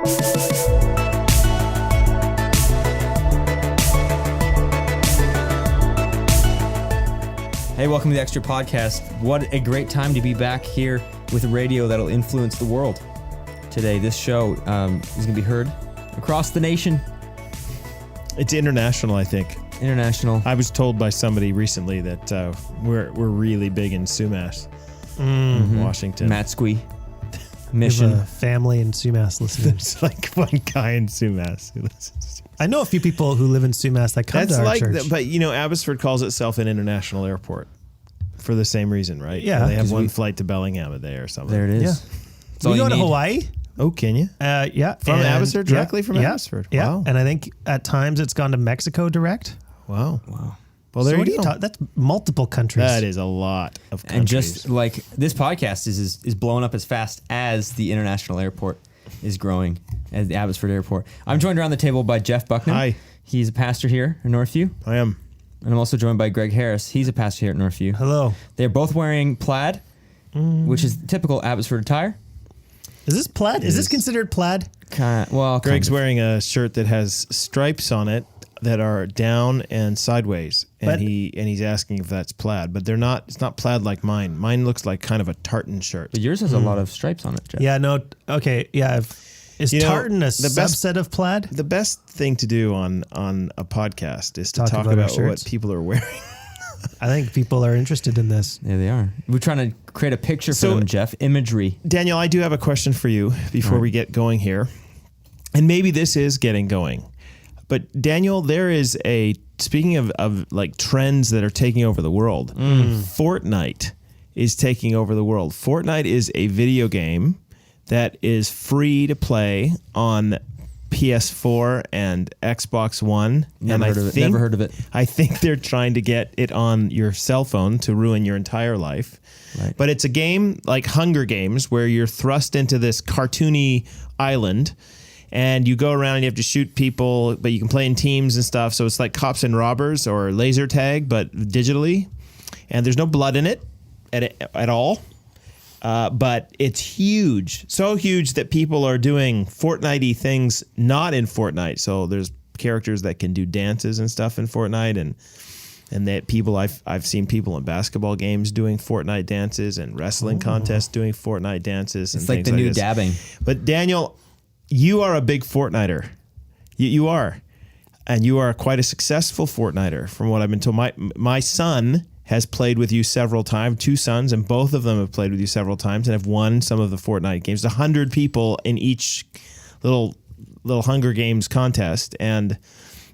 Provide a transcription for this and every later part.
Hey, welcome to the Extra Podcast. What a great time to be back here with radio that'll influence the world. Today, this show is going to be heard across the nation. It's international, I think. International. I was told by somebody recently that we're really big in Sumas, Washington. Matsqui mission. We have a family in Sumas listening. There's like one guy in Sumas who listens. I know a few people who live in Sumas that come to our church. But you know, Abbotsford calls itself an international airport for the same reason, right? Yeah. They have one flight to Bellingham a day or something. There it is. Yeah. That's all We you go to need. Hawaii. Oh, can you? Yeah. From Abbotsford? Directly from yeah, Abbotsford? Yeah. Wow. And I think at times it's gone to Mexico direct. Wow. Wow. Well, there So you go. That's multiple countries. That is a lot of countries. And just like this podcast is blowing up as fast as the international airport is growing at the Abbotsford Airport. I'm joined around the table by Jeff Bucknam. Hi. He's a pastor here in Northview. I am. And I'm also joined by Greg Harris. He's a pastor here at Northview. Hello. They're both wearing plaid, which is typical Abbotsford attire. Is this plaid? Is this considered plaid? Greg's wearing a shirt that has stripes on it that are down and sideways, and he's asking if that's plaid, but they're not. It's not plaid like mine. Mine looks like kind of a tartan shirt. But yours has a lot of stripes on it, Jeff. Yeah, no. Okay, yeah. Is tartan a subset of plaid? The best thing to do on a podcast is to Talk talk about our about what shirts. people are wearing. I think people are interested in this. Yeah, they are. We're trying to create a picture for them, Jeff. Imagery. Daniel, I do have a question for you before we get going here, and maybe this is getting going. But Daniel, there is speaking of like trends that are taking over the world, Fortnite is taking over the world. Fortnite is a video game that is free to play on PS4 and Xbox One. Never heard of it. I think they're trying to get it on your cell phone to ruin your entire life. Right. But it's a game like Hunger Games where you're thrust into this cartoony island and you go around and you have to shoot people, but you can play in teams and stuff. So it's like cops and robbers or laser tag, but digitally. And there's no blood in it at all. But it's huge. So huge that people are doing Fortnite-y things not in Fortnite. So there's characters that can do dances and stuff in Fortnite, and that people I've seen people in basketball games doing Fortnite dances and wrestling contests doing Fortnite dances. It's and like things the new this. dabbing. But Daniel, you are a big Fortniter. You are. And you are quite a successful Fortniter from what I've been told. My son has played with you several times, 2 sons, and both of them have played with you several times and have won some of the Fortnite games. 100 people in each little Hunger Games contest, and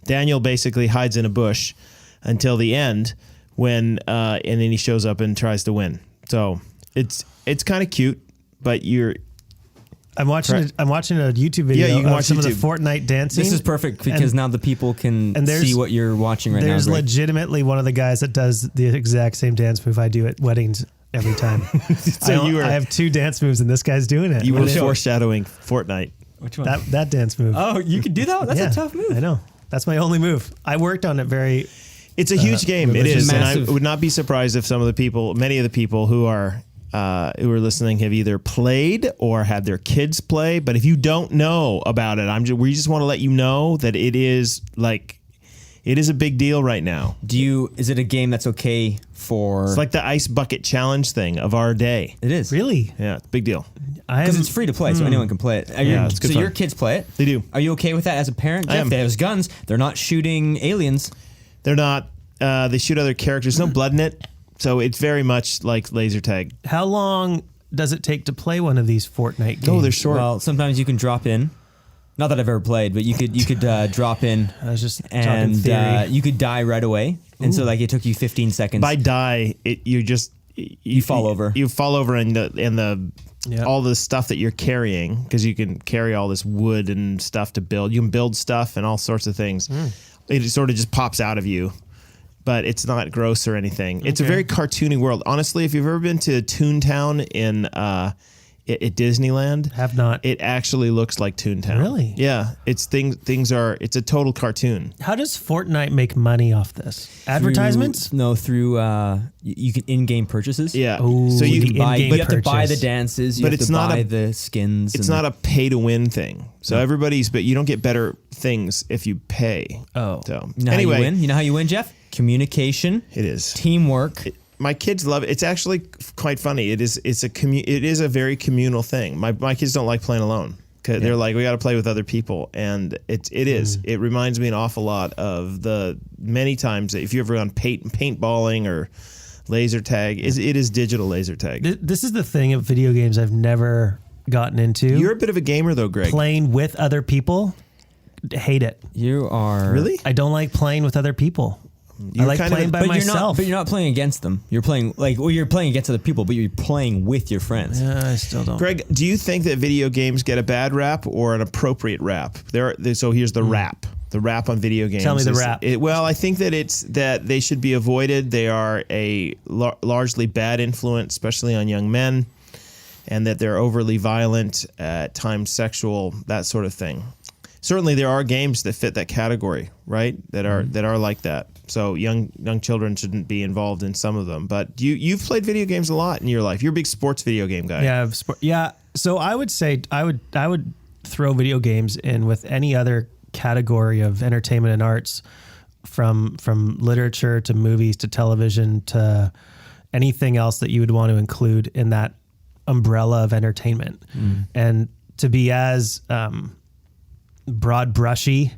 Daniel basically hides in a bush until the end when and then he shows up and tries to win. So it's kind of cute, but I'm watching a YouTube video you can of watch some of the YouTube. Fortnite dancing. This is perfect because now the people can see what you're watching right now. There's Greg. legitimately one of the guys that does the exact same dance move I do at weddings every time. I have 2 dance moves and this guy's doing it. You were foreshadowing Fortnite. Which one? That dance move. Oh, you could do that? That's a tough move. I know. That's my only move. I worked on it very... It's a huge game. It is. Massive. And I would not be surprised if many of the people who are listening have either played or had their kids play. But if you don't know about it, we just want to let you know that it is a big deal right now. Is it a game that's okay for... It's like the ice bucket challenge thing of our day. It is. Really? Yeah, it's a big deal. Because it's free to play, so anyone can play it. It's good fun. Your kids play it? They do. Are you okay with that as a parent? I am. If there's guns, they're not shooting aliens. They're not. They shoot other characters. No blood in it. So it's very much like laser tag. How long does it take to play one of these Fortnite games? Oh, they're short. Well, sometimes you can drop in. Not that I've ever played, but you could drop in. I was just and talking theory. You could die right away, and so it took you 15 seconds. By die, you fall over. You fall over in the Yep. all the stuff that you're carrying, because you can carry all this wood and stuff to build. You can build stuff and all sorts of things. It sort of just pops out of you, but it's not gross or anything. It's a very cartoony world. Honestly, if you've ever been to Toontown at Disneyland. Have not. It actually looks like Toontown. Really? Yeah. It's it's a total cartoon. How does Fortnite make money off this? Advertisements? Through you can in-game purchases. Yeah. Ooh, so you the can buy, in-game you have to buy the purchase. dances, you But have it's to not buy a- the skins. It's not a pay to win thing. So but you don't get better things if you pay. Oh. So You know anyway, how you win? You know how you win, Jeff? Communication, it is. teamwork. My kids love it. It's actually quite funny. It is a very communal thing. My kids don't like playing alone. Cause they're like, we got to play with other people, and it is. It reminds me an awful lot of the many times that if you ever gone paintballing or laser tag. It is digital laser tag. This is the thing of video games I've never gotten into. You're a bit of a gamer though, Greg. Playing with other people, hate it. You are Really? I don't like playing with other people. I You're like kind of playing a- by But myself. you're not playing against them. You're playing you're playing against other people, but you're playing with your friends. I still don't. Greg, do you think that video games get a bad rap or an appropriate rap? So here's the rap. The rap on video games. Tell me the rap. Well, I think that they should be avoided. They are a largely bad influence, especially on young men, and that they're overly violent, at times sexual, that sort of thing. Certainly, there are games that fit that category, right? That are like that. So young children shouldn't be involved in some of them. But you've played video games a lot in your life. You're a big sports video game guy. Yeah. So I would say I would throw video games in with any other category of entertainment and arts, from literature to movies to television to anything else that you would want to include in that umbrella of entertainment. And to be as broad brushy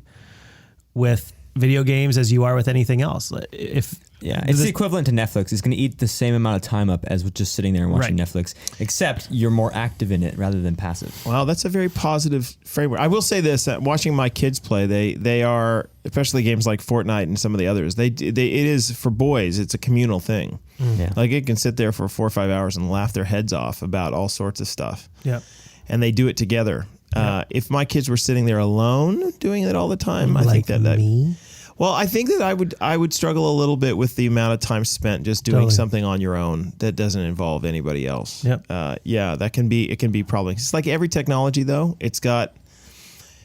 with video games as you are with anything else. It's the equivalent to Netflix. It's going to eat the same amount of time up as with just sitting there and watching Netflix, except you're more active in it rather than passive. Well, that's a very positive framework. I will say this: watching my kids play, they are, especially games like Fortnite and some of the others. It is for boys. It's a communal thing. Yeah. Like it can sit there for 4 or 5 hours and laugh their heads off about all sorts of stuff. Yeah. And they do it together. If my kids were sitting there alone doing it all the time, I Like think that me? Well, I think that I would struggle a little bit with the amount of time spent just doing something on your own that doesn't involve anybody else. Yep. It can be problematic. It's like every technology though. It's got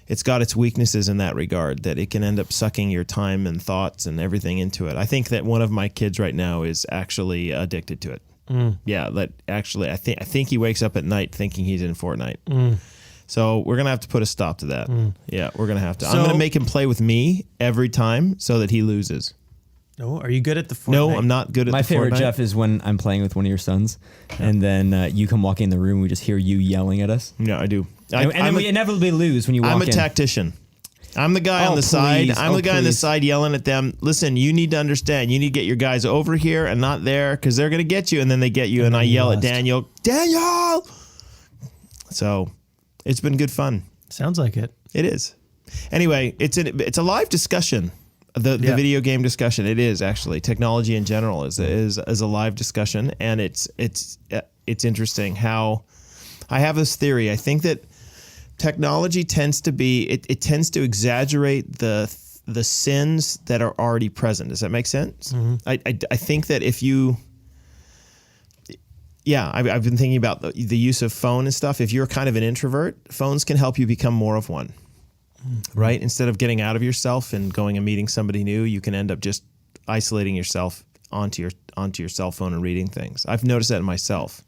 its weaknesses in that regard, that it can end up sucking your time and thoughts and everything into it. I think that one of my kids right now is actually addicted to it. Yeah, I think he wakes up at night thinking he's in Fortnite. So we're going to have to put a stop to that. Yeah, we're going to have to. I'm going to make him play with me every time so that he loses. No, are you good at the Fortnite? No, I'm not good at My the favorite, Fortnite. Jeff, is when I'm playing with one of your sons, and then you come walking in the room, and we just hear you yelling at us. Yeah, I do. And then we inevitably lose when you walk in. I'm a tactician. I'm the guy on the side. I'm the guy on the side yelling at them. Listen, you need to understand. You need to get your guys over here and not there because they're going to get you. And then they get you. And I yell at Daniel. So it's been good fun. Sounds like it. It is. Anyway, it's a live discussion. The video game discussion. It is actually. Technology in general is a live discussion. And it's interesting how I have this theory. I think that technology tends to be it tends to exaggerate the sins that are already present. Does that make sense? I think that if you I've been thinking about the use of phone and stuff. If you're kind of an introvert, phones can help you become more of one. Right? Instead of getting out of yourself and going and meeting somebody new, you can end up just isolating yourself onto your cell phone and reading things. I've noticed that in myself.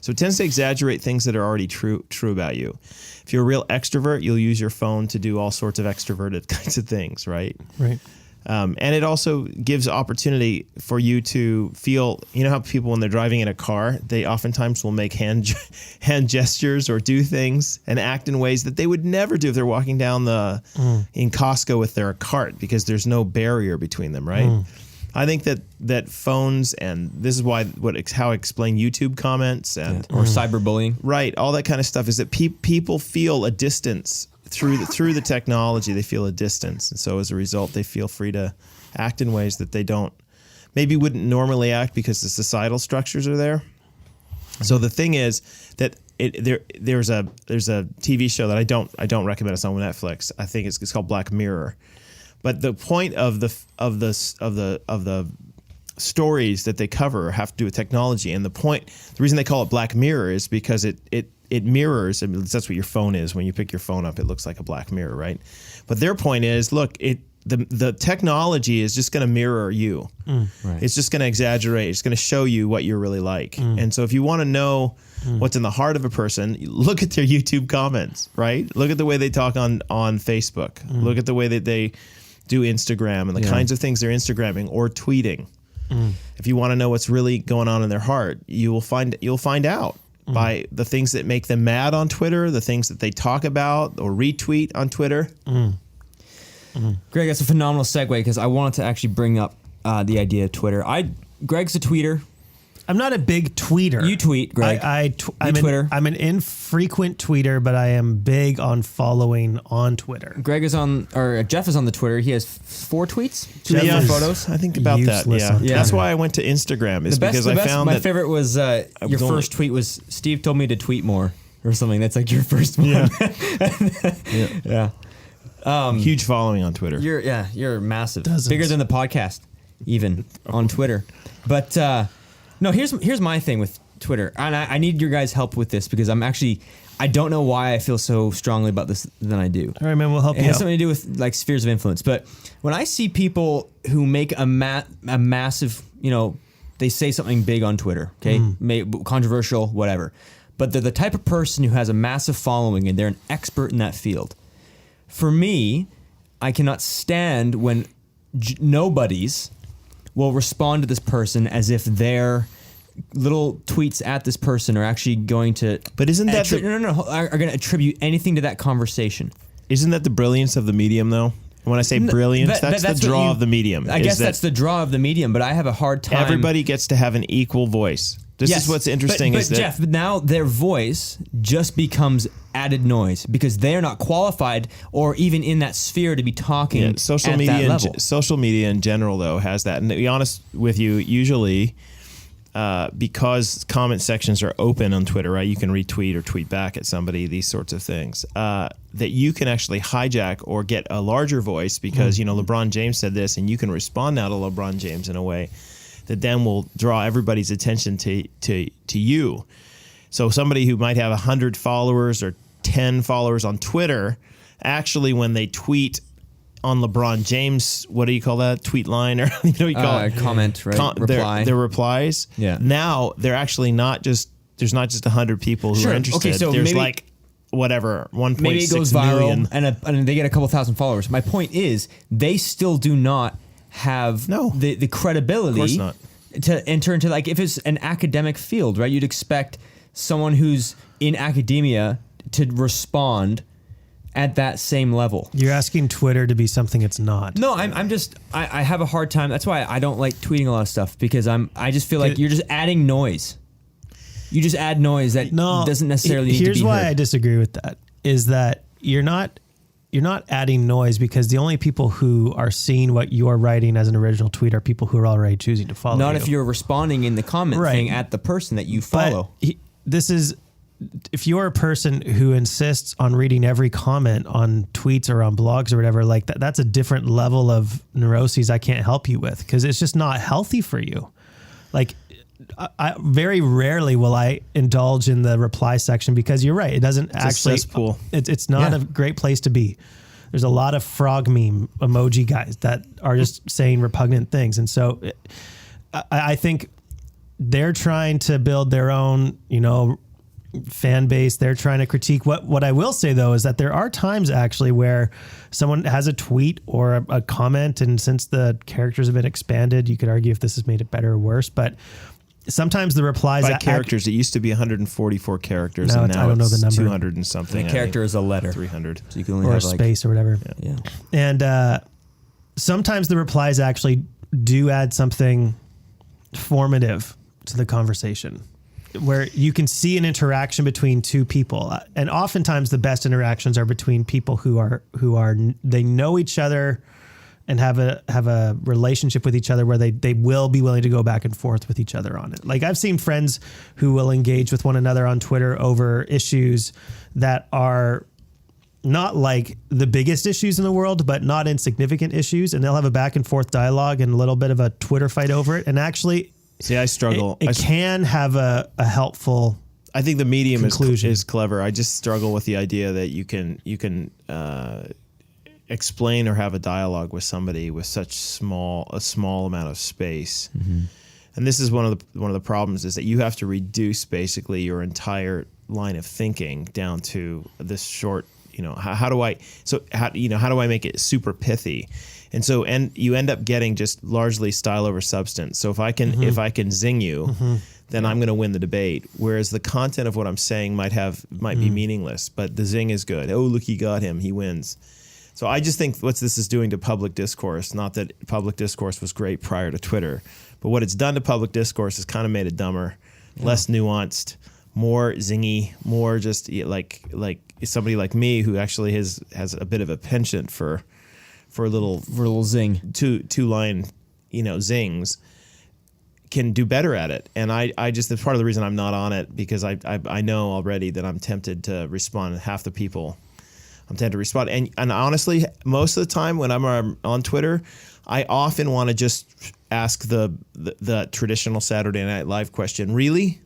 So it tends to exaggerate things that are already true about you. If you're a real extrovert, you'll use your phone to do all sorts of extroverted kinds of things, right? Right. And it also gives opportunity for you to feel, you know how people when they're driving in a car, they oftentimes will make hand gestures or do things and act in ways that they would never do if they're walking down in Costco with their cart because there's no barrier between them, right? I think that phones, and this is how I explain YouTube comments and or cyberbullying, right? All that kind of stuff is that people feel a distance through the technology. They feel a distance, and so as a result, they feel free to act in ways that they wouldn't normally act because the societal structures are there. So the thing is that there's a TV show that I don't recommend. It's on Netflix. I think it's called Black Mirror. But the point of the stories that they cover have to do with technology. And the reason they call it Black Mirror is because it mirrors. I mean, that's what your phone is. When you pick your phone up, it looks like a black mirror, right? But their point is, look, the technology is just going to mirror you. Right. It's just going to exaggerate. It's going to show you what you're really like. And so if you want to know what's in the heart of a person, look at their YouTube comments, right? Look at the way they talk on Facebook. Look at the way that they do Instagram and the kinds of things they're Instagramming or tweeting. If you want to know what's really going on in their heart, you'll find out by the things that make them mad on Twitter, the things that they talk about or retweet on Twitter. Greg, that's a phenomenal segue because I wanted to actually bring up the idea of Twitter. Greg's a tweeter. I'm not a big tweeter. You tweet, Greg. I'm Twitter. I'm an infrequent tweeter, but I am big on following on Twitter. Greg is Jeff is on the Twitter. He has 4 tweets. Jeff Jeff is photos. I think about that. Useless on Yeah. Twitter. That's why I went to Instagram is because I found my that favorite was your was only- first tweet was Steve told me to tweet more or something. That's like your first one. Yeah. huge following on Twitter. You're massive. Dozens. Bigger than the podcast, even on Twitter. But no, here's my thing with Twitter, and I need your guys' help with this because I don't know why I feel so strongly about this than I do. All right, man, we'll help It you has out. something to do with like spheres of influence. But when I see people who make a massive, they say something big on Twitter, okay, controversial, whatever, but they're the type of person who has a massive following and they're an expert in that field. For me, I cannot stand when nobodies will respond to this person as if their little tweets at this person are actually going to. But isn't that are going to attribute anything to that conversation? Isn't that the brilliance of the medium, though? When I say brilliance, that's the draw of the medium. I guess that's the draw of the medium, but I have a hard time. Everybody gets to have an equal voice. This is what's interesting. But is that Jeff, now their voice just becomes added noise because they're not qualified or even in that sphere to be talking social at media, that level. Social media in general, though, has that. And to be honest with you, usually because comment sections are open on Twitter, right? You can retweet or tweet back at somebody, these sorts of things, that you can actually hijack or get a larger voice because, LeBron James said this, and you can respond now to LeBron James in a way that then will draw everybody's attention to you. So somebody who might have 100 followers or 10 followers on Twitter, actually when they tweet on LeBron James, what do you call that? Tweet line or you call it? Comment, right? Reply. Their replies. Yeah. Now they're actually there's not just 100 people who Sure. are interested. Okay, so there's maybe, like whatever, 1.6 maybe it goes viral million. and they get a couple thousand followers. My point is they still do not have the credibility Of course not. to enter into, like, if it's an academic field, right? You'd expect someone who's in academia to respond at that same level. You're asking Twitter to be something it's not. No, I'm just I have a hard time. That's why I don't like tweeting a lot of stuff because I just feel like you're just adding noise. You just add noise that doesn't necessarily need to be Here's why heard. I disagree with that. Is that you're not adding noise because the only people who are seeing what you're writing as an original tweet are people who are already choosing to follow Not you. if you're responding in the comment thing at the person that you follow. If you're a person who insists on reading every comment on tweets or on blogs or whatever, like that's a different level of neuroses I can't help you with because it's just not healthy for you. Like, I very rarely will I indulge in the reply section because you're right. It doesn't It's a cesspool. It's not a great place to be. There's a lot of frog meme emoji guys that are just saying repugnant things. And so I think they're trying to build their own, fan base. They're trying to critique. What I will say though is that there are times actually where someone has a tweet or a comment, and since the characters have been expanded, you could argue if this has made it better or worse, but sometimes the replies by characters, it used to be 144 characters, and now I don't know it's the number. 200 and something. The character is a letter. 300. So you can only or a have space or whatever. Yeah. And sometimes the replies actually do add something formative to the conversation, where you can see an interaction between two people. And oftentimes the best interactions are between people who are they know each other and have a relationship with each other where they will be willing to go back and forth with each other on it. Like, I've seen friends who will engage with one another on Twitter over issues that are not like the biggest issues in the world, but not insignificant issues. And they'll have a back and forth dialogue and a little bit of a Twitter fight over it. And actually, see, I struggle. It can have a helpful. I think the medium conclusion. is clever. I just struggle with the idea that you can explain or have a dialogue with somebody with such a small amount of space. Mm-hmm. And this is one of the problems, is that you have to reduce basically your entire line of thinking down to this short. How do I make it super pithy? And so you end up getting just largely style over substance. So if I can zing you, then I'm going to win the debate. Whereas the content of what I'm saying might be meaningless, but the zing is good. Oh, look, he got him. He wins. So I just think what this is doing to public discourse, not that public discourse was great prior to Twitter, but what it's done to public discourse is kind of made it dumber, less nuanced, more zingy, more just like somebody like me who actually has a bit of a penchant for a little zing, two line, zings, can do better at it. And I just, that's part of the reason I'm not on it, because I know already that I'm tempted to respond. Half the people I'm tempted to respond. And honestly, most of the time when I'm on Twitter, I often want to just ask the traditional Saturday Night Live question. Really?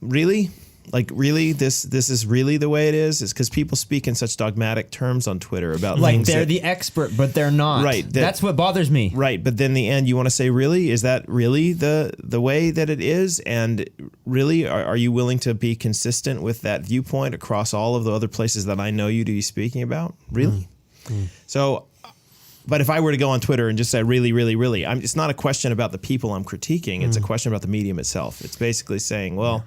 Really? Like, really? This is really the way it is? It's because people speak in such dogmatic terms on Twitter about like things they're the expert, but they're not. Right. That's what bothers me. Right. But then in the end, you want to say, really? Is that really the way that it is? And really, are you willing to be consistent with that viewpoint across all of the other places that I know you to be speaking about? Really? So, but if I were to go on Twitter and just say, really, really, really, it's not a question about the people I'm critiquing. It's a question about the medium itself. It's basically saying, well,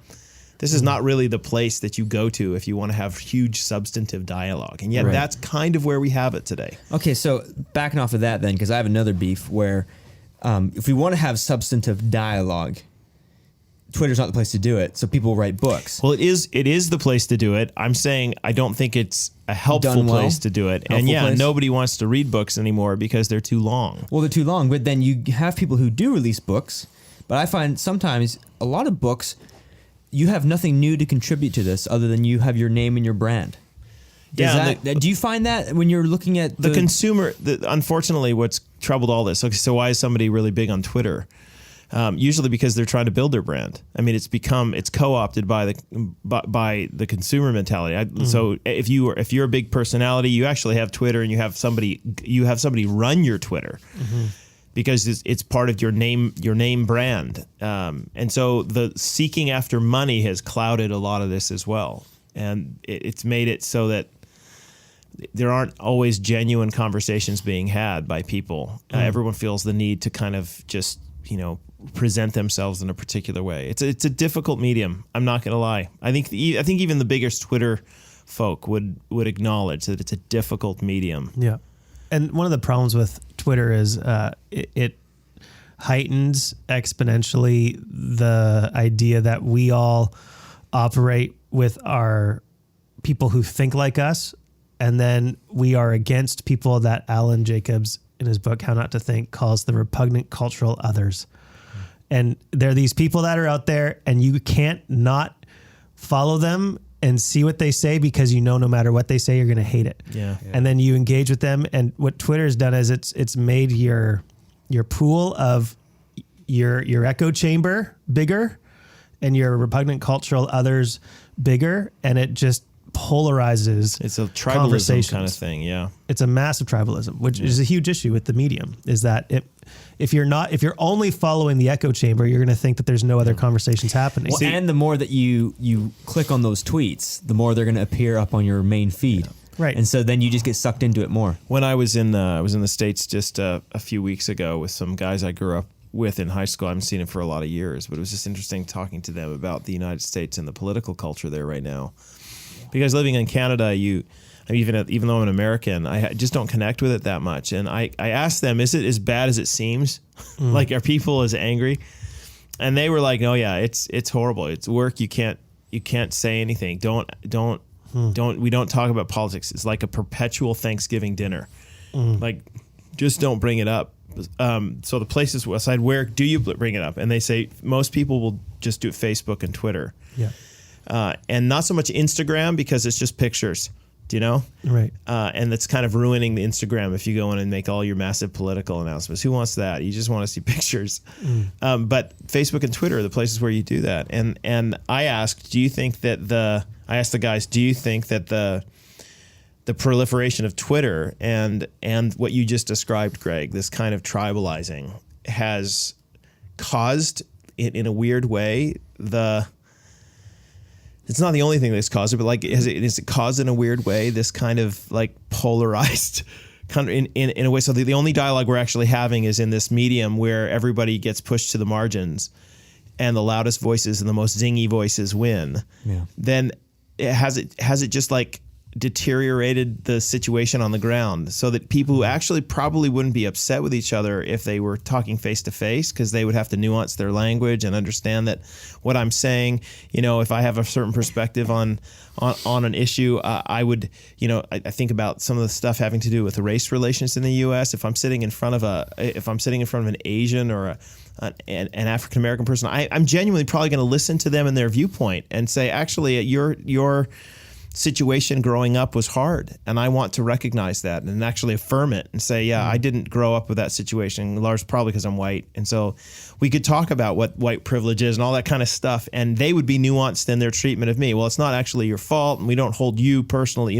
this is not really the place that you go to if you want to have huge substantive dialogue. And yet that's kind of where we have it today. Okay, so backing off of that then, because I have another beef where if we want to have substantive dialogue, Twitter's not the place to do it, so people write books. Well, it is the place to do it. I'm saying I don't think it's a helpful place to do it. And nobody wants to read books anymore because they're too long. Well, they're too long, but then you have people who do release books, but I find sometimes a lot of books, you have nothing new to contribute to this other than you have your name and your brand. Do you find that when you're looking at the consumer? Unfortunately, what's troubled all this. Okay, so why is somebody really big on Twitter? Usually because they're trying to build their brand. I mean, it's co-opted by the consumer mentality. So if you're a big personality, you actually have Twitter, and you have somebody run your Twitter. Because it's part of your name brand. And so the seeking after money has clouded a lot of this as well. And it's made it so that there aren't always genuine conversations being had by people. Everyone feels the need to kind of just, present themselves in a particular way. It's a difficult medium. I'm not going to lie. I think even the biggest Twitter folk would acknowledge that it's a difficult medium. Yeah. And one of the problems with Twitter is it heightens exponentially the idea that we all operate with our people who think like us, and then we are against people that Alan Jacobs, in his book How Not to Think, calls the repugnant cultural others. And there are these people that are out there, and you can't not follow them and see what they say, because no matter what they say, you're going to hate it. Yeah. And then you engage with them. And what Twitter's done is it's made your pool of your echo chamber bigger and your repugnant cultural others bigger. And it just polarizes. It's a tribalism kind of thing. Yeah. It's a massive tribalism, which is a huge issue with the medium, is that if you're only following the echo chamber, you're going to think that there's no other conversations happening. Well, and the more that you click on those tweets, the more they're going to appear up on your main feed. Right. And so then you just get sucked into it more. When I was in the States just a few weeks ago with some guys I grew up with in high school. I haven't seen them for a lot of years, but it was just interesting talking to them about the United States and the political culture there right now. Because living in Canada, even though I'm an American, I just don't connect with it that much. And I asked them, is it as bad as it seems? Like, are people as angry? And they were like, oh yeah, it's horrible. It's work. You can't say anything. We don't talk about politics. It's like a perpetual Thanksgiving dinner. Like, just don't bring it up. So the places aside, where do you bring it up? And they say most people will just do Facebook and Twitter. Yeah. And not so much Instagram, because it's just pictures. Do you know? Right. And that's kind of ruining the Instagram if you go in and make all your massive political announcements. Who wants that? You just want to see pictures. But Facebook and Twitter are the places where you do that. And I asked, do you think that I asked the guys, do you think that the proliferation of Twitter and what you just described, Greg, this kind of tribalizing has caused it in a weird way, it's not the only thing that's caused it, but like, is it caused in a weird way this kind of like polarized kind of in a way? So the only dialogue we're actually having is in this medium where everybody gets pushed to the margins and the loudest voices and the most zingy voices win. Yeah. Then has it just like deteriorated the situation on the ground so that people who actually probably wouldn't be upset with each other if they were talking face to face, because they would have to nuance their language and understand that what I'm saying, if I have a certain perspective on an issue, I would, I think about some of the stuff having to do with the race relations in the U.S. If I'm sitting in front of an Asian or an African American person, I'm genuinely probably going to listen to them and their viewpoint and say, actually, your situation growing up was hard, and I want to recognize that and actually affirm it and say, I didn't grow up with that situation, largely probably because I'm white. And so we could talk about what white privilege is and all that kind of stuff, and they would be nuanced in their treatment of me. Well, it's not actually your fault, and we don't hold you personally,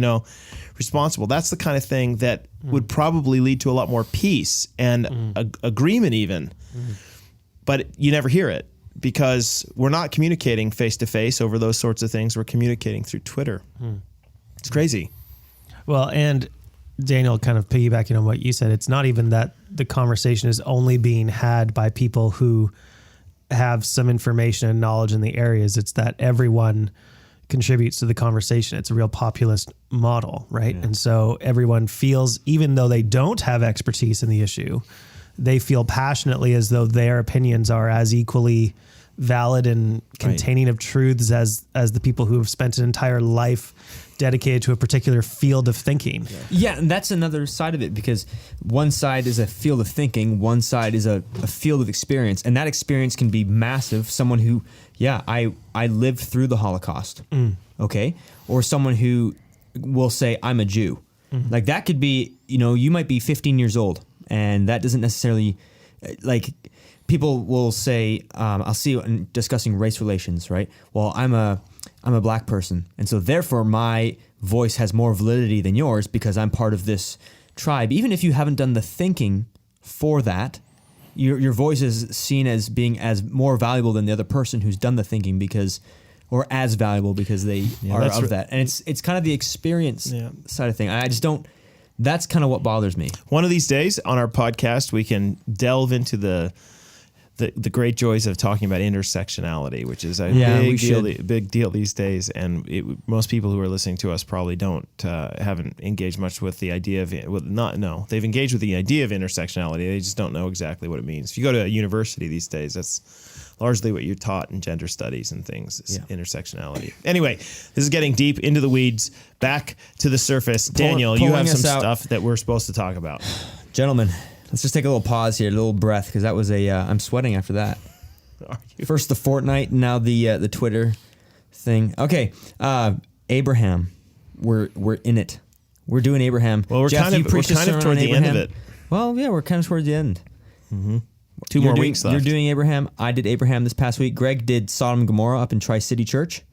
responsible. That's the kind of thing that would probably lead to a lot more peace and agreement even. But you never hear it, because we're not communicating face-to-face over those sorts of things. We're communicating through Twitter. It's crazy. Well, and Daniel, kind of piggybacking on what you said, it's not even that the conversation is only being had by people who have some information and knowledge in the areas. It's that everyone contributes to the conversation. It's a real populist model, right? Yeah. And so everyone feels, even though they don't have expertise in the issue, they feel passionately as though their opinions are as equally valid and containing of truths as the people who have spent an entire life dedicated to a particular field of thinking. Yeah, and that's another side of it, because one side is a field of thinking, one side is a field of experience, and that experience can be massive. Someone who, I lived through the Holocaust, okay? Or someone who will say, I'm a Jew. Like that could be, you might be 15 years old, and that doesn't necessarily, like, people will say, I'll see you in discussing race relations, right? Well, I'm a black person, and so therefore my voice has more validity than yours because I'm part of this tribe. Even if you haven't done the thinking for that, your voice is seen as being as more valuable than the other person who's done the thinking, or as valuable because they are of that. And it's kind of the experience side of thing. I just don't. That's kind of what bothers me. One of these days on our podcast, we can delve into the great joys of talking about intersectionality, which is a big deal these days. And most people who are listening to us probably haven't engaged much with the idea of they've engaged with the idea of intersectionality. They just don't know exactly what it means. If you go to a university these days, that's largely what you're taught in gender studies and things, is intersectionality. Anyway, this is getting deep into the weeds. Back to the surface. Daniel, you have some stuff that we're supposed to talk about. Gentlemen, let's just take a little pause here, a little breath, because that was I'm sweating after that. First the Fortnite, now the Twitter thing. Okay, Abraham, we're in it. We're doing Abraham. Well, we're kind of toward the end of it. Well, yeah, we're kind of towards the end. Mm-hmm. Two more weeks left. You're doing Abraham. I did Abraham this past week. Greg did Sodom and Gomorrah up in Tri-City Church.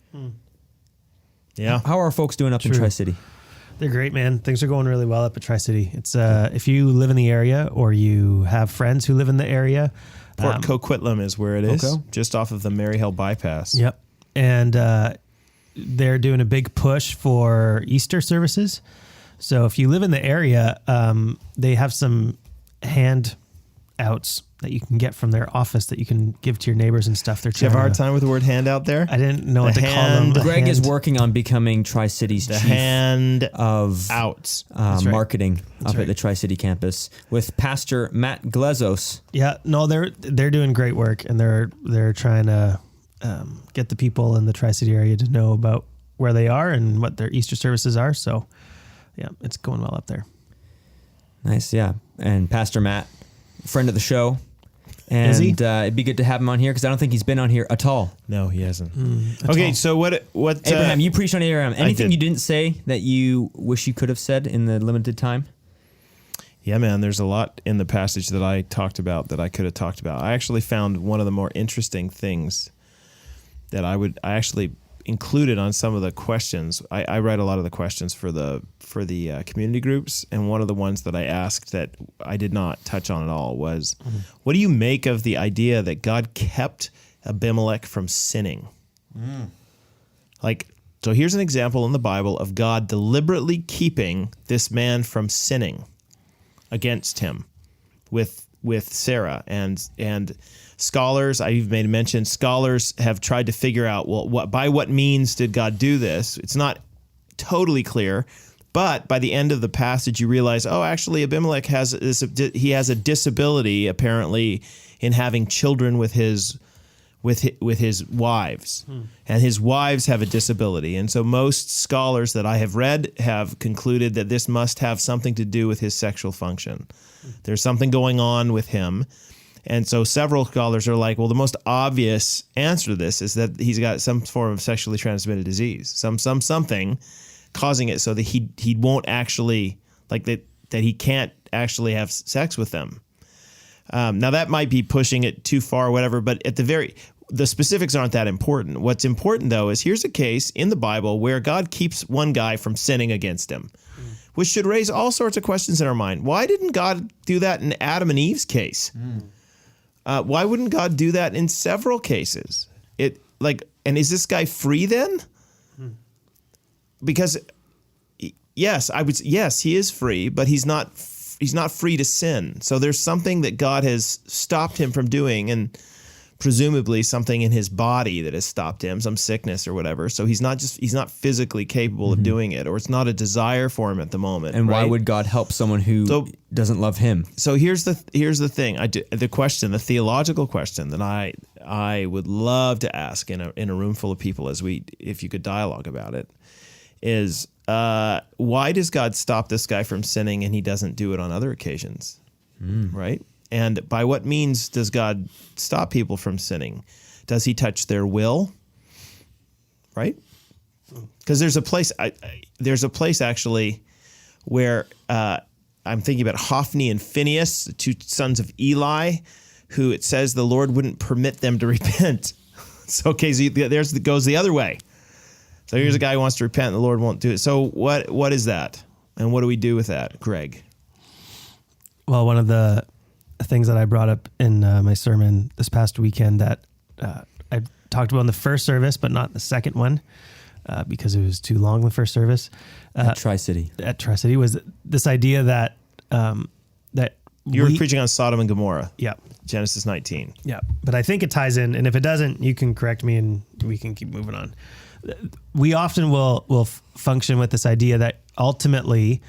Yeah. How are folks doing up in Tri-City? They're great, man. Things are going really well up at Tri-City. It's if you live in the area or you have friends who live in the area. Port Coquitlam is where it is, just off of the Maryhill bypass. Yep. And they're doing a big push for Easter services. So if you live in the area, they have some handouts that you can get from their office that you can give to your neighbors and stuff. Do you have a hard time with the word handout there? I didn't know what to call them. Greg is working on becoming Tri-City's chief of outs marketing up at the Tri-City campus with Pastor Matt Glezos. Yeah, no, they're doing great work, and they're trying to get the people in the Tri-City area to know about where they are and what their Easter services are. So, yeah, it's going well up there. Nice, yeah. And Pastor Matt, friend of the show, And Is he? It'd be good to have him on here because I don't think he's been on here at all. No, he hasn't. Okay, so what? Abraham, you preached on Abraham. Anything did. you didn't say that you wish you could have said in the limited time? Yeah, man, there's a lot in the passage that I talked about that I could have talked about. I actually found one of the more interesting things that I actually included on some of the questions. I write a lot of the questions for the community groups, and one of the ones that I asked that I did not touch on at all was, what do you make of the idea that God kept Abimelech from sinning? So here's an example in the Bible of God deliberately keeping this man from sinning against him with Sarah, and scholars, I've made mention, scholars have tried to figure out, well, by what means did God do this? It's not totally clear, but by the end of the passage, you realize, actually, Abimelech has a disability apparently in having children with his wives, and his wives have a disability, and so most scholars that I have read have concluded that this must have something to do with his sexual function. There's something going on with him. And so several scholars are like, well, the most obvious answer to this is that he's got some form of sexually transmitted disease, something causing it so that he won't actually, that he can't actually have sex with them. Now that might be pushing it too far or whatever, but the specifics aren't that important. What's important though is here's a case in the Bible where God keeps one guy from sinning against him, which should raise all sorts of questions in our mind. Why didn't God do that in Adam and Eve's case? Why wouldn't God do that in several cases? And is this guy free then? Because yes, he is free, but he's not free to sin. So there's something that God has stopped him from doing, and presumably something in his body that has stopped him, some sickness or whatever. So he's not physically capable of doing it, or it's not a desire for him at the moment. And right? why would God help someone who doesn't love him? So here's the thing. The theological question that I would love to ask in a room full of people if you could dialogue about it, is why does God stop this guy from sinning and he doesn't do it on other occasions? Right? And by what means does God stop people from sinning? Does he touch their will? Right? Because there's a place actually where I'm thinking about Hophni and Phinehas, the two sons of Eli, who it says the Lord wouldn't permit them to repent. So it goes the other way. So here's a guy who wants to repent, and the Lord won't do it. So what is that? And what do we do with that, Greg? Well, one of the things that I brought up in my sermon this past weekend that I talked about in the first service, but not the second one, because it was too long, the first service. At Tri-City. At Tri-City was this idea that you were preaching on Sodom and Gomorrah. Yeah. Genesis 19. Yeah. But I think it ties in, and if it doesn't, you can correct me and we can keep moving on. We often will function with this idea that ultimately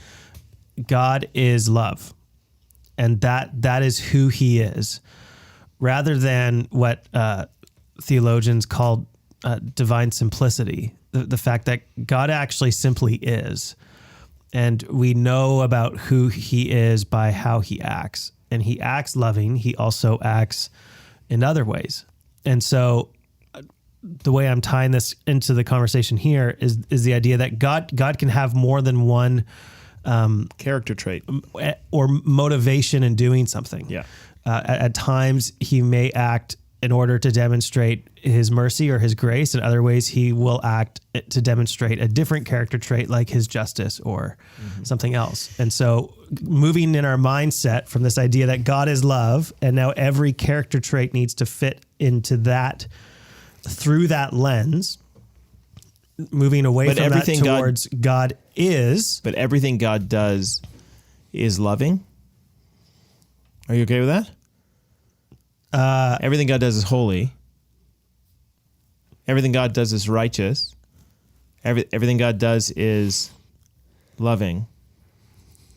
God is love, and that is who he is, rather than what theologians call divine simplicity, the fact that God actually simply is. And we know about who he is by how he acts. And he acts loving. He also acts in other ways. And so the way I'm tying this into the conversation here is the idea that God can have more than one character trait or motivation in doing something. Yeah. At times he may act in order to demonstrate his mercy or his grace. In other ways, he will act to demonstrate a different character trait like his justice or something else. And so moving in our mindset from this idea that God is love, and now every character trait needs to fit into that through that lens, moving away from that towards God is. But everything God does is loving. Are you okay with that? Everything God does is holy. Everything God does is righteous. Everything God does is loving.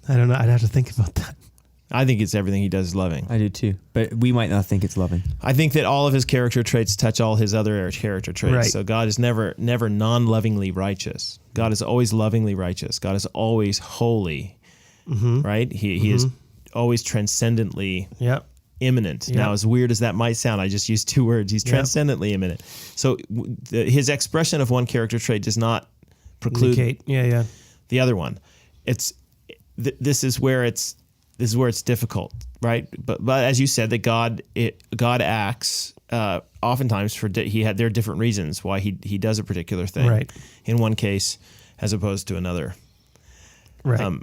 I don't know. I'd have to think about that. I think it's everything he does is loving. I do too, but we might not think it's loving. I think that all of his character traits touch all his other character traits. Right. So God is never non-lovingly righteous. God is always lovingly righteous. God is always holy. Right? He is always transcendently imminent. Yep. Now, as weird as that might sound, I just used two words. He's transcendently imminent. So his expression of one character trait does not preclude the other one. This is where it's difficult, right? But as you said, that God acts oftentimes there are different reasons why he does a particular thing. Right. In one case, as opposed to another. Right.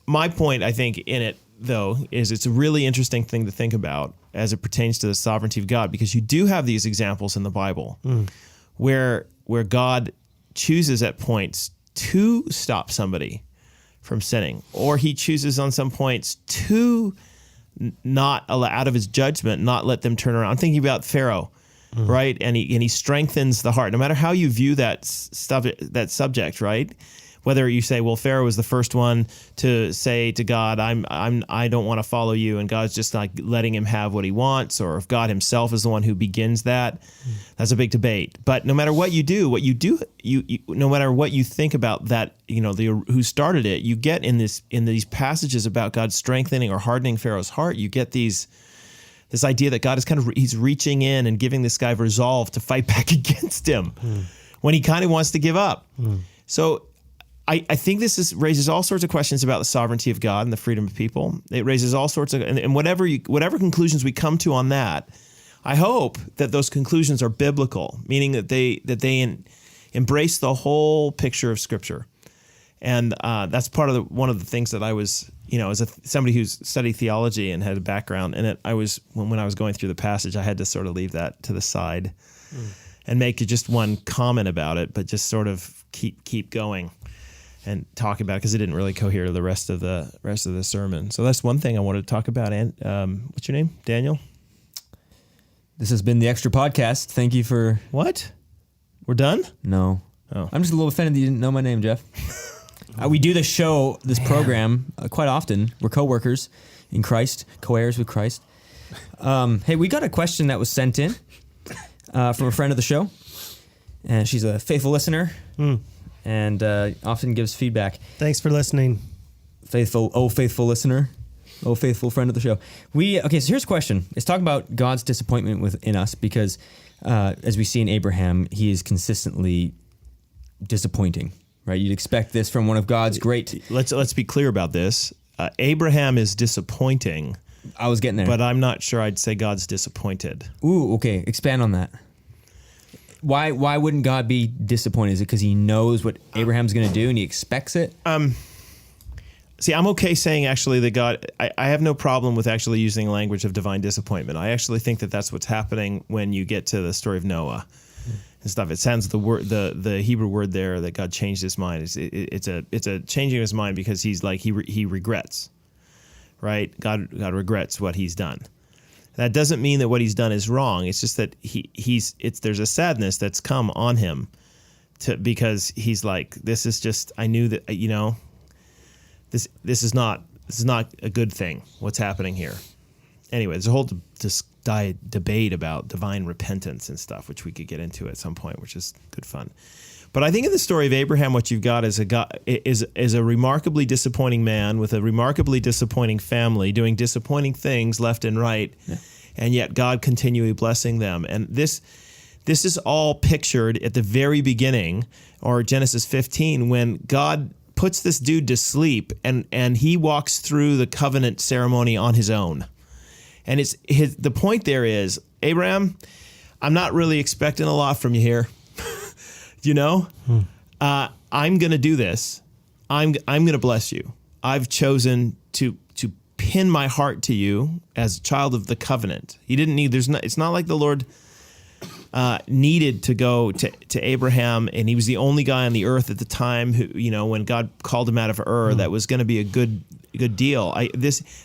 My point, I think, in it though, is it's a really interesting thing to think about as it pertains to the sovereignty of God, because you do have these examples in the Bible where God chooses at points to stop somebody from sinning, or he chooses on some points to not allow, out of his judgment, not let them turn around. I'm thinking about Pharaoh, right? And he strengthens the heart, no matter how you view that subject, right? Whether you say, well, Pharaoh was the first one to say to God, I don't want to follow you, and God's just like letting him have what he wants, or if God himself is the one who begins that, that's a big debate. But no matter what you do, no matter what you think about that, who started it, you get in these passages about God strengthening or hardening Pharaoh's heart, you get this idea that God is he's reaching in and giving this guy resolve to fight back against him when he kind of wants to give up. So I think this raises all sorts of questions about the sovereignty of God and the freedom of people. It raises all sorts of, and whatever conclusions we come to on that, I hope that those conclusions are biblical, meaning that they embrace the whole picture of Scripture. And that's part of one of the things that I was, as somebody who's studied theology and had a background in it, when I was going through the passage, I had to sort of leave that to the side and make just one comment about it, but just sort of keep going and talk about it, because it didn't really cohere to the rest of the sermon. So that's one thing I wanted to talk about. And what's your name, Daniel? This has been the Extra Podcast. Thank you for... What? We're done? No. Oh. I'm just a little offended that you didn't know my name, Jeff. We do this program quite often. We're co-workers in Christ, co-heirs with Christ. Hey, we got a question that was sent in from a friend of the show. And she's a faithful listener. And often gives feedback. Thanks for listening. Faithful listener. Oh, faithful friend of the show. So here's a question. It's talking about God's disappointment within us, because as we see in Abraham, he is consistently disappointing, right? You'd expect this from one of God's great... Let's be clear about this. Abraham is disappointing. I was getting there. But I'm not sure I'd say God's disappointed. Ooh, okay. Expand on that. Why wouldn't God be disappointed? Is it because he knows what Abraham's going to do and he expects it? See, I'm okay saying actually that God, I have no problem with actually using the language of divine disappointment. I actually think that that's what's happening when you get to the story of Noah and stuff. It sounds the Hebrew word there that God changed his mind. It's a changing of his mind because he's like he regrets, right? God regrets what he's done. That doesn't mean that what he's done is wrong. It's just that there's a sadness that's come on him because he's like, this is just, I knew that, this is not a good thing, what's happening here. Anyway, there's a whole debate about divine repentance and stuff, which we could get into at some point, which is good fun. But I think in the story of Abraham, what you've got is a remarkably disappointing man with a remarkably disappointing family doing disappointing things left and right, and yet God continually blessing them. And this is all pictured at the very beginning, or Genesis 15, when God puts this dude to sleep, and he walks through the covenant ceremony on his own. And the point there is, Abraham, I'm not really expecting a lot from you here. I'm going to do this. I'm going to bless you. I've chosen to pin my heart to you as a child of the covenant. He didn't need, it's not like the Lord needed to go to Abraham, and he was the only guy on the earth at the time who, when God called him out of Ur, that was going to be a good deal.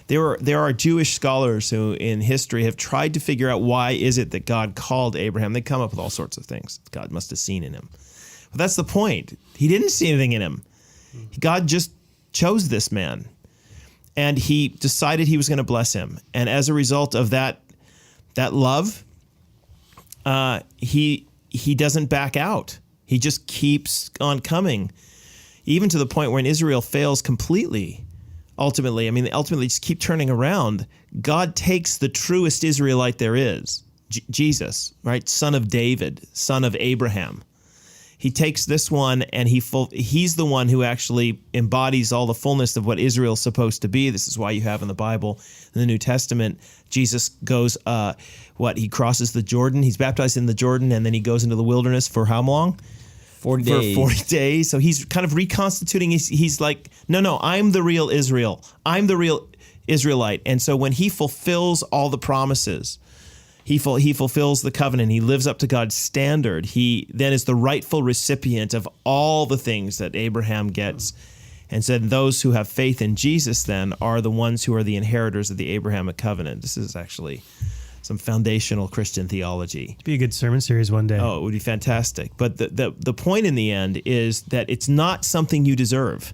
There are Jewish scholars who in history have tried to figure out why is it that God called Abraham. They come up with all sorts of things God must have seen in him. But that's the point. He didn't see anything in him. God just chose this man, and he decided he was going to bless him. And as a result of that love, he doesn't back out. He just keeps on coming, even to the point when Israel fails completely. ultimately, just keep turning around. God takes the truest Israelite there is, Jesus, right? Son of David, son of Abraham. He takes this one and he's the one who actually embodies all the fullness of what Israel's supposed to be. This is why you have in the Bible, in the New Testament, Jesus goes, he crosses the Jordan. He's baptized in the Jordan, and then he goes into the wilderness for how long? 40 days. For 40 days. So he's kind of reconstituting. He's like, no, I'm the real Israel. I'm the real Israelite. And so when he fulfills all the promises, he fulfills the covenant. He lives up to God's standard. He then is the rightful recipient of all the things that Abraham gets. And said those who have faith in Jesus then are the ones who are the inheritors of the Abrahamic covenant. This is actually some foundational Christian theology. It'd be a good sermon series one day. Oh, it would be fantastic. But the point in the end is that it's not something you deserve.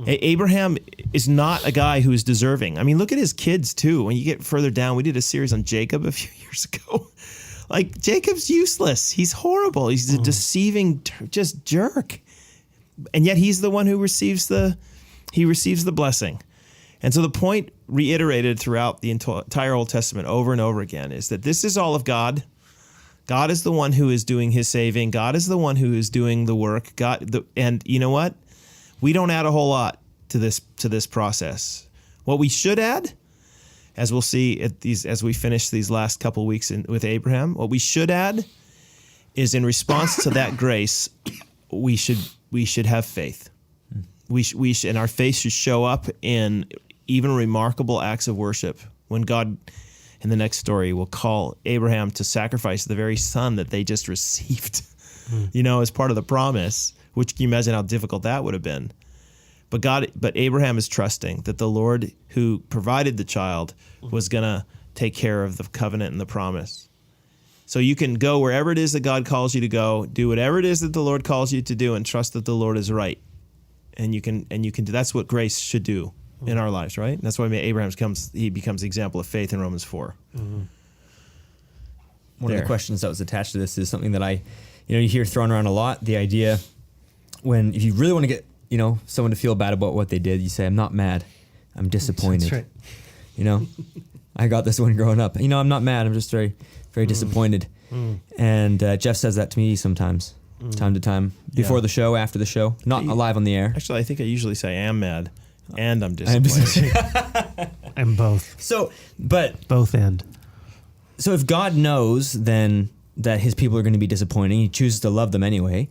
Abraham is not a guy who is deserving. I mean, look at his kids too. When you get further down, we did a series on Jacob a few years ago. Like, Jacob's useless. He's horrible. He's a deceiving just jerk. And yet he's the one who receives the blessing. And so the point reiterated throughout the entire Old Testament over and over again is that this is all of God. God is the one who is doing his saving. God is the one who is doing the work. And you know what? We don't add a whole lot to this process. What we should add, as we'll see as we finish these last couple weeks with Abraham, what we should add is, in response to that grace, we should have faith. And our faith should show up in even remarkable acts of worship when God, in the next story, will call Abraham to sacrifice the very son that they just received, as part of the promise. Which, can you imagine how difficult that would have been? But Abraham is trusting that the Lord who provided the child was going to take care of the covenant and the promise. So you can go wherever it is that God calls you to go, do whatever it is that the Lord calls you to do, and trust that the Lord is right. And you can do. That's what grace should do in our lives, right? And that's why Abraham becomes the example of faith in Romans 4. Mm-hmm. One of the questions that was attached to this is something that you hear thrown around a lot. The idea, if you really want to get someone to feel bad about what they did, you say, "I'm not mad, I'm disappointed." That's right. I got this one growing up. I'm not mad. I'm just very, very disappointed. And Jeff says that to me sometimes, time to time, before the show, after the show, not live on the air. Actually, I think I usually say I am mad and I'm disappointed. I'm both. Both end. So if God knows then that his people are going to be disappointing, he chooses to love them anyway.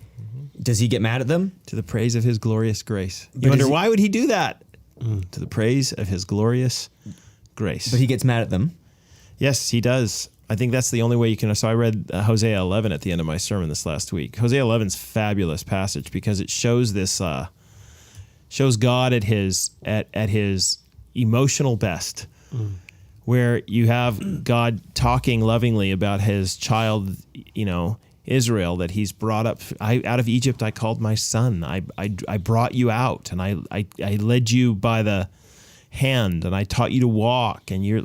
Does he get mad at them? To the praise of his glorious grace. You wonder, why would he do that? To the praise of his glorious grace. But he gets mad at them? Yes, he does. I think that's the only way you can. So I read Hosea 11 at the end of my sermon this last week. Hosea 11's fabulous passage because it shows this, shows God at his emotional best, where you have God talking lovingly about his child, Israel, that he's brought up. Out of Egypt I called my son. I brought you out, and I led you by the hand, and I taught you to walk. And you're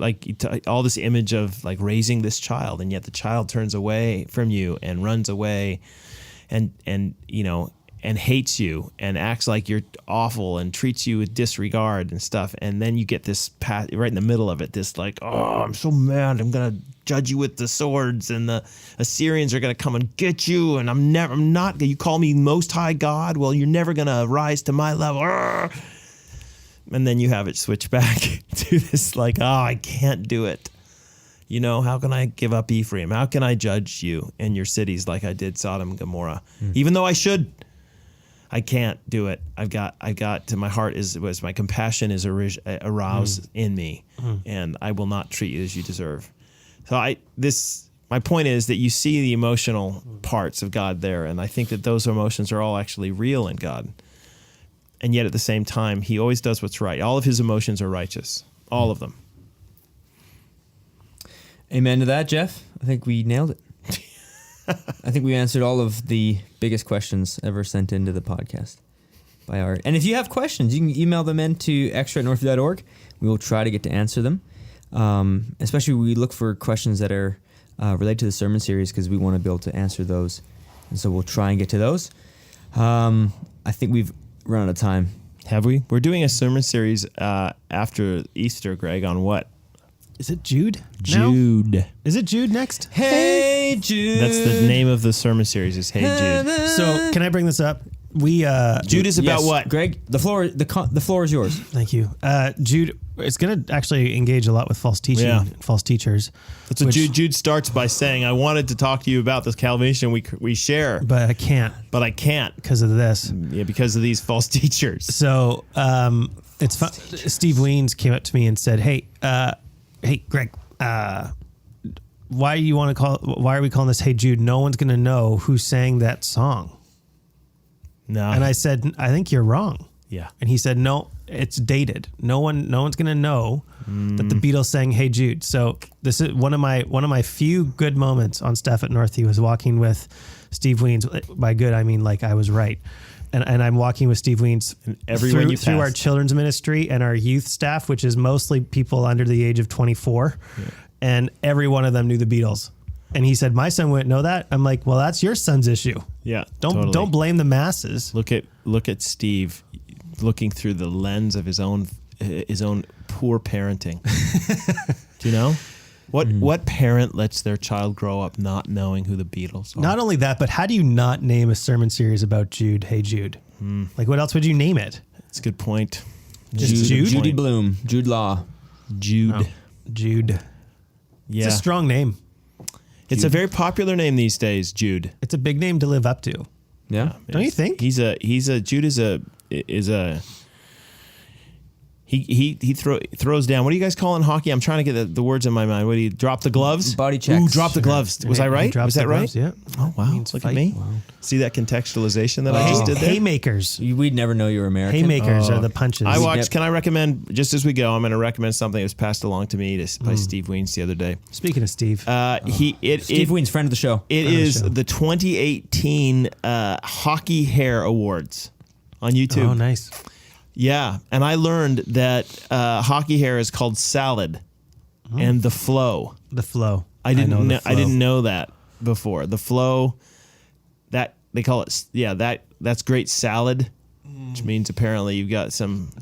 all this image of like raising this child, and yet the child turns away from you and runs away, and hates you and acts like you're awful and treats you with disregard and stuff. And then you get this right in the middle of it, this I'm so mad, I'm gonna judge you with the swords, and the Assyrians are gonna come and get you, and I'm not. You call me Most High God? Well, you're never gonna rise to my level. And then you have it switch back to this I can't do it. How can I give up Ephraim? How can I judge you and your cities like I did Sodom and Gomorrah? Even though I should, I can't do it. I've got to, my heart was my compassion is aroused in me, and I will not treat you as you deserve. So my point is that you see the emotional parts of God there, and I think that those emotions are all actually real in God. And yet at the same time, he always does what's right. All of his emotions are righteous. All of them. Amen to that, Jeff. I think we nailed it. I think we answered all of the biggest questions ever sent into the podcast by Art. And if you have questions, you can email them in to extra@northview.org. We will try to get to answer them. Especially we look for questions that are related to the sermon series, because we want to be able to answer those. And so we'll try and get to those. I think we've run out of time. Have we? We're doing a sermon series after Easter, Greg, on what? Is it Jude? Jude. No? Is it Jude next? Hey, Jude. That's the name of the sermon series is Hey Jude. So can I bring this up? We Jude is about Yes, what? Greg, the floor is yours. Thank you. Jude, it's going to actually engage a lot with false teaching, false teachers. That's what Jude starts by saying, I wanted to talk to you about this salvation we share, But I can't but I can't. because of this. Yeah, because of these false teachers. So it's fun. Steve Weens came up to me and said, "Hey, Greg, why are we calling this Hey Jude? No one's going to know who sang that song." No. And I said, "I think you're wrong." Yeah. And he said, "No, it's dated. No one's going to know that the Beatles sang Hey Jude." So this is one of my few good moments on staff at Northview was walking with Steve Weens. By good, I mean like I was right. And I'm walking with Steve Weens through our children's ministry and our youth staff, which is mostly people under the age of 24. Yeah. And every one of them knew the Beatles. And he said, "My son wouldn't know that." I'm like, "Well, that's your son's issue. Yeah. Don't blame the masses." Look at Steve looking through the lens of his own poor parenting. Do you know? What parent lets their child grow up not knowing who the Beatles are? Not only that, but how do you not name a sermon series about Jude, Hey Jude? Like, what else would you name it? That's a good point. Just Jude? Judy Bloom, Jude Law. Jude. Oh, Jude. Yeah. It's a strong name. It's a very popular name these days, Jude. It's a big name to live up to. Yeah. Don't you think? Jude is a he throws down. What do you guys call in hockey? I'm trying to get the words in my mind. What do you drop the gloves? Body checks. Ooh, drop the gloves. Was I right? Was that right? Gloves, yeah. Oh wow! Means Look fight. at me. Wow. See that contextualization that I just did there? Haymakers. We'd never know you were American. Haymakers are the punches. I watched. Can I recommend just as we go? I'm going to recommend something that was passed along to me by Steve Weens the other day. Speaking of Steve, Steve Weens, friend of the show. It is the 2018 Hockey Hair Awards on YouTube. Oh, nice. Yeah, and I learned that hockey hair is called salad, and the flow. The flow. I didn't know that before. The flow, that they call it. Yeah, that's great salad, which means apparently you've got some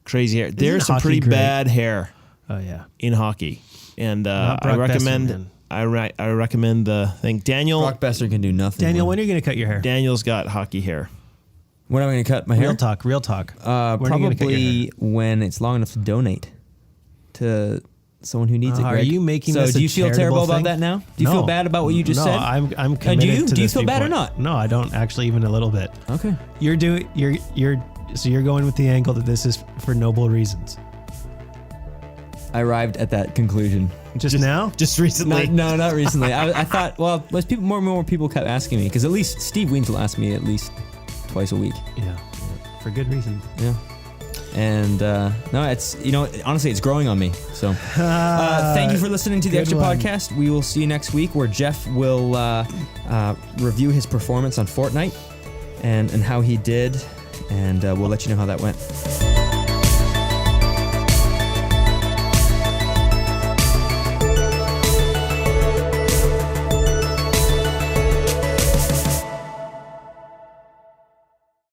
crazy hair. There's some pretty bad hair. Oh yeah, in hockey, and I recommend. I recommend the thing. Daniel. Brock Besser can do nothing. Daniel, when are you going to cut your hair? Daniel's got hockey hair. When am I going to cut my hair? Real talk. Probably when it's long enough to donate to someone who needs it, Greg. Are you making this do you feel terrible thing? about that now? Do you feel bad about what you just said? No, I'm committed to do you this feel bad or viewpoint. not? No, I don't actually even a little bit. Okay. You're going with the angle that this is for noble reasons. I arrived at that conclusion. Just now? Just recently? No, not recently. I thought, well, more and more people kept asking me, because at least Steve Weens will ask me at least twice a week. Yeah. For good reason. Yeah. And no, it's, honestly, it's growing on me. So thank you for listening to the Extra Podcast. We will see you next week, where Jeff will review his performance on Fortnite and how he did, and we'll let you know how that went.